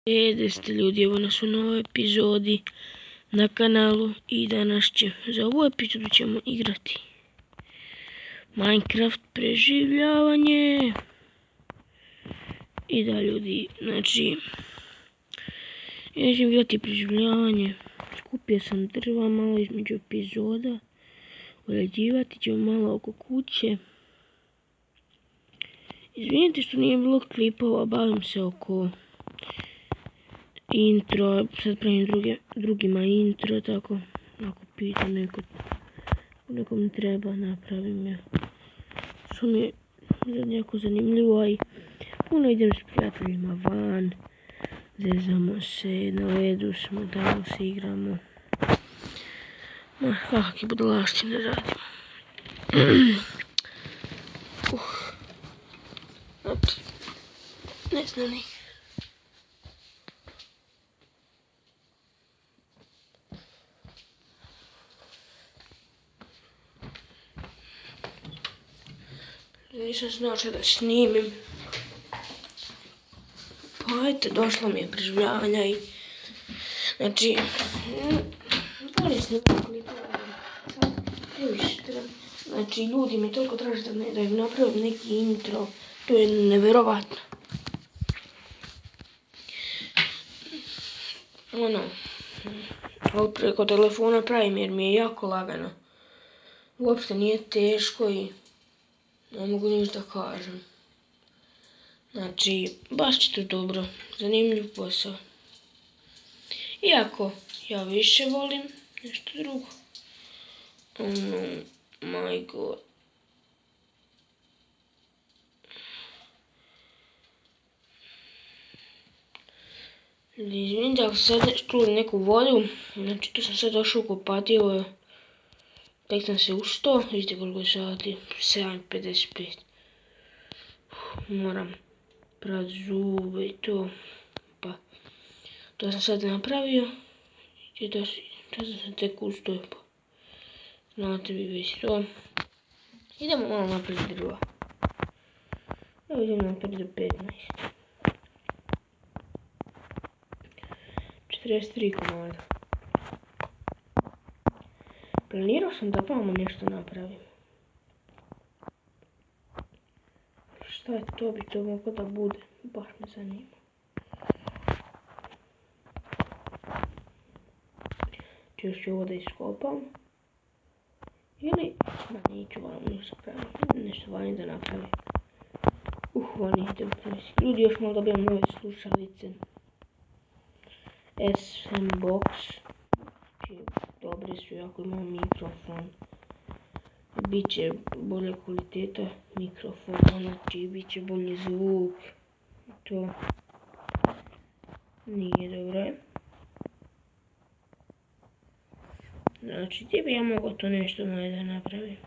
Jeste ljudi, evo nas u novoj epizodi na kanalu i danas za ovu epizodu ćemo igrati Minecraft preživljavanje. I da ljudi, znači, ja ću igrati preživljavanje, skupio sam drva malo između epizoda, uređivati ćemo malo oko kuće. Izvinite što nije bilo klipova, bavim se oko intro, sad pravim drugima intro, tako, ako pita nekom treba, napravim ja. Što mi je jako zanimljivo, i puno idem s prijateljima van, zezamo se, na ledu smo, tamo se igramo. Ma, kakve budalaštine radimo. Znači, ne znam ni. Nisam znao što da snimim. Pa eto, došlo mi je preživljavanja i... Znači... Bolje snimam klipova. Znači, ljudi mi toliko traže da im napravim neki intro. To je nevjerovatno. Ovo preko telefona pravim jer mi je jako lagano. Uopšte nije teško i... Ne mogu ništa da kažem. Znači, baš će to dobro. Zanimljiv posao. Iako, ja više volim nešto drugo. My god. Izvinite ako sad čuli neku vodu. Znači, tu sam sad došao u kopatiju. Tek sam se ustao. Vidite koliko je sati. 7:55. Moram prati zube i to. Pa, to sam sad napravio. I to sam tek ustao. Pa, znate vi već to. Idemo malo naprijed drva. Evo idemo naprijed do 15. 43 komada. Planirao sam da vamo nešto napravim. Šta je to, bi to moglo da bude? Baš me zanima. Još ću ovo da iskopam. Ili... Ma neću vam nešto praviti. Nešto vani da napravim. Vani idem prisi. Ljudi, još malo dobijem nove slušalice. SM Box. Znači, dobre su, jako imam mikrofon. Biće bolje kvaliteta mikrofona, znači biće bolji zvuk. To nije dobro. Znači, gdje bi ja mogao to nešto malo da napravim?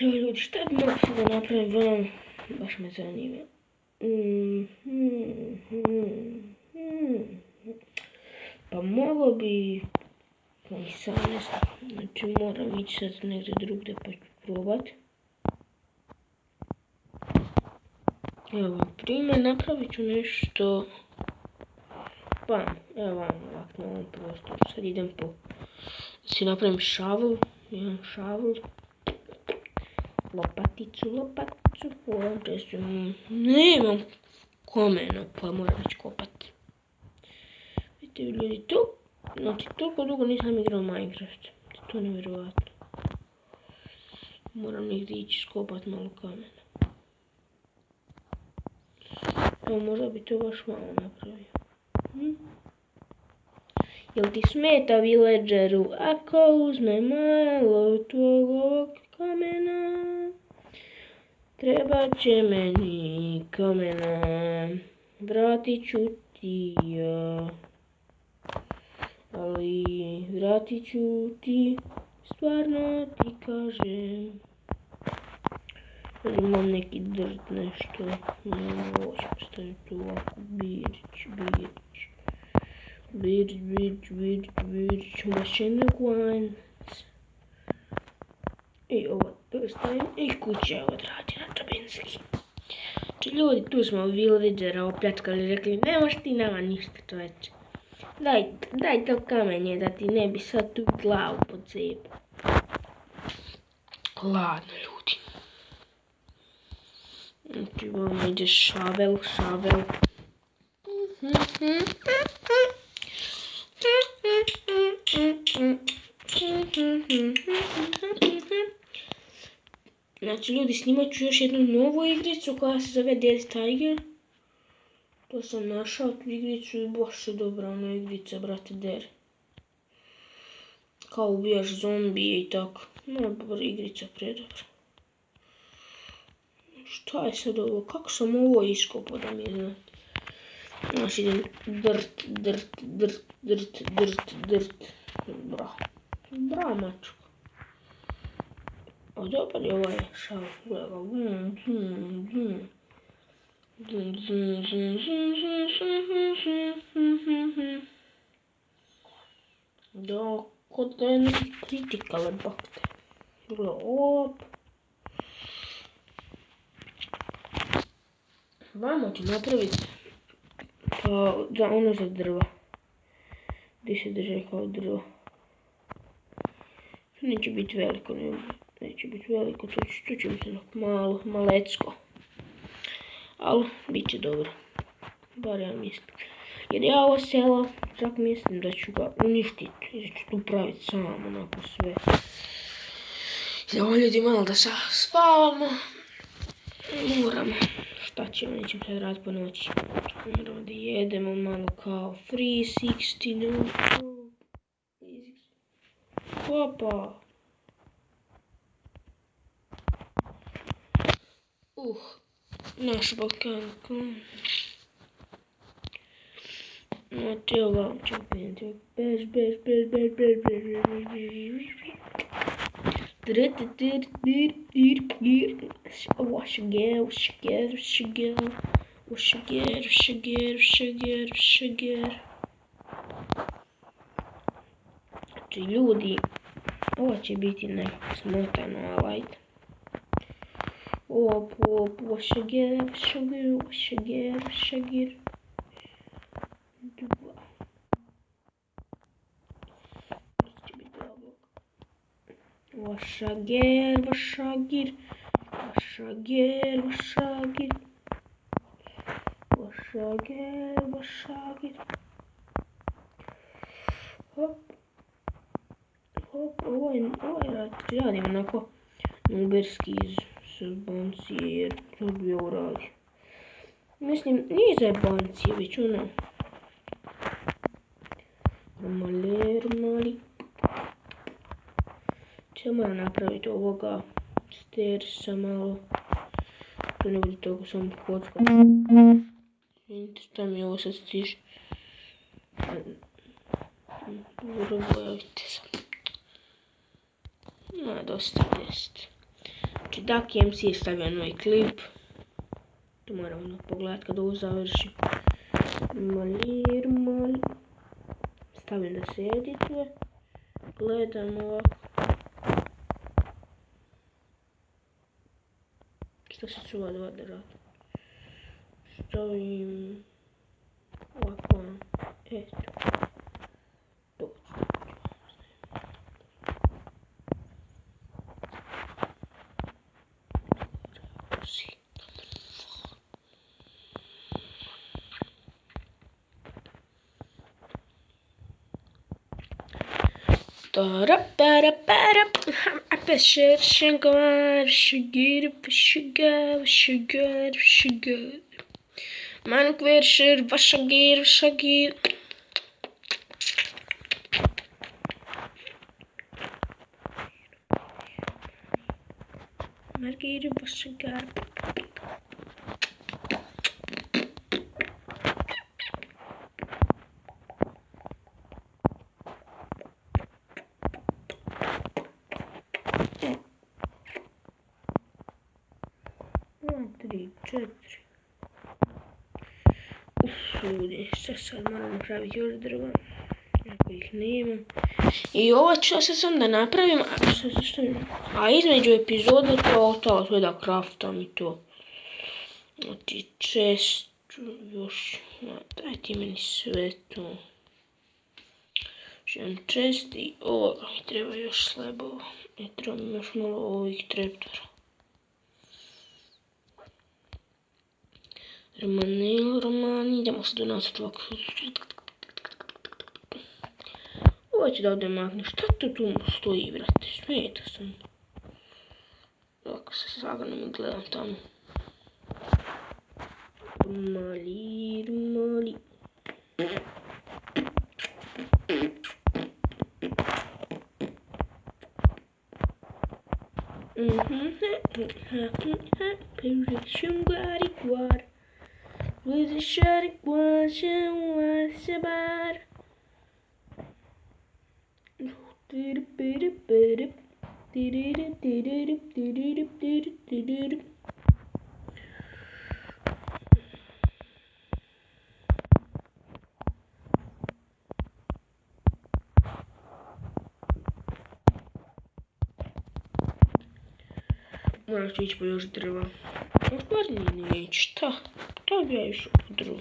Evo ljudi, šta bi mogao da napravim vam? Baš me zanima. Pa mogao bi... Nisam ne znam. Znači moram ići sad negdje drugdje pa ću probat. Evo primjer, napravit ću nešto... Pa, evo vam ovak na ovom prostoru. Sad idem po... Da si napravim šavl. Imam šavl. Lopaticu. Ovom često nemam kamena pa moram ići kopat. Vidite ljudi, znači toliko dugo nisam igrao Minecraft. To je nevjerovatno. Moram negdje ići skopat malo kamena. Evo možda bi to baš malo napravio. Jel ti smeta villageru ako uzme malo tvog ovog kamena? Treba će meni kamena, vratit ću ti ja, ali vratit ću ti, stvarno ti kažem. Imam neki drt nešto, ovo ću postaviti tu ovako, birč, ugašene guance. I ovo tu stavim i kuća je odrađena džabinski. Znači ljudi, tu smo villagera opljačkali, rekli nemaš ti nama ništa čoveče. Daj to kamenje da ti ne bi sad tu glavu pocepu. Ladno ljudi. Znači vamo ide šavel. Znači ljudi, snimat ću još jednu novu igricu koja se zove Dead Tiger. To sam našao tu igricu i baš je dobra ona igrica, brate, der. Kao ubijaš zombije i tako. No, igrica predobra. Šta je sad ovo? Kako sam ovo iskopao da mi je znati? Znači idem drt. Bra mačko. O dobar je ovaj šal. Gleda da, kod da je neki kritikale bakte. Gleda, op. Vamo ću napraviti za ono za drva. Gdje se drže kao drvo. Neće biti veliko, to će biti malo malecko. Ali, bit će dobro. Bar ja mislim. Jer ja ovo selo, čak mislim da ću ga uništiti. Jer ću tu praviti sam, onako sve. Idemo ljudi malo da spavamo. Moramo. Šta ćemo, nećemo sad raditi po noći. Moramo da jedemo malo kao 360, no. Opa. Naš Balkanko. Znači ovam ćemo krenuti. Bež. Znači ljudi, ovo će biti nekako smotano, ali ajde. Ošagir. Ošagir. Hop, ovo radim onako nuberski iz bancije, jer to bi ovo radio. Mislim, nije za bancije, već ono. Mali. Če moram napraviti ovoga stersa malo. To ne bude toliko samo kocka. Vidite šta mi ovo sad stiže. Bojavite se. No, dosta jest. Znači, Duck MC je stavio novi klip. To moramo pogledati kad ovo završi. Mali. Stavim da se edituje. Gledam ovako. Što se čuva da radi? Stavim ovako. Eto. Man kverscher, vašagir. Margir, vašagar. Ljudi, sad moram napraviti još drva, ako ih nema. I ovo ću se sam da napravim, a između epizode to ostalo sve da craftam i to. Znači čest, još, daj ti meni sve to. Još jedan čest i ovoga mi treba još slabova. I treba mi još malo ovih treptora. Romani, idemo se donositi ovako. Ovo ću da ovdje maknem. Šta to tu stoji, brate? Smijete sam. Ovako se zaganem i gledam tamo. Mali. Perfection guariguar. With a shot was a bar. Moram ću ići po još drva. Stvarno neću, šta? To bi ja išao po drvo.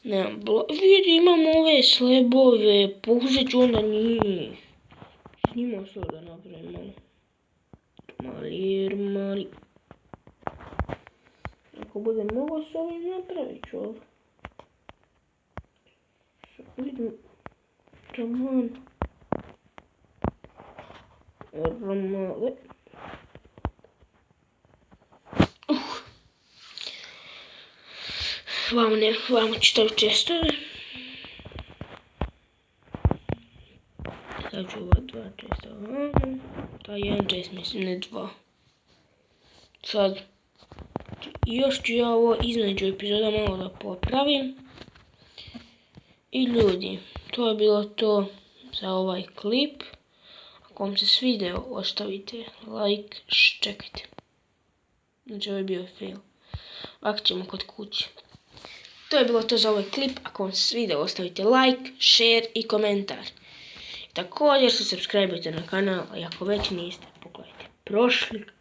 Nemam vidi, imam ove slebove, pokušat ću onda njih. Snimao se da napravim malo. Mali. Ako budem mogao s ovim napravit ću ovo. Vidim, taman. Ramale. Vamo ću staviti čestove. Sad ću ova dva česta vamo. Ta jedan čest, mislim, ne dva. Sad, još ću ja ovo između epizoda malo da popravim. I ljudi, to je bilo to za ovaj klip. Ako vam se svidio, ostavite like, čekajte. Znači ovo je bio fail. Ovako ćemo kod kuće. To je bilo to za ovaj klip. Ako vam se svidio, ostavite like, share i komentar. Također se subscribe na kanal, i ako već niste, pogledajte prošli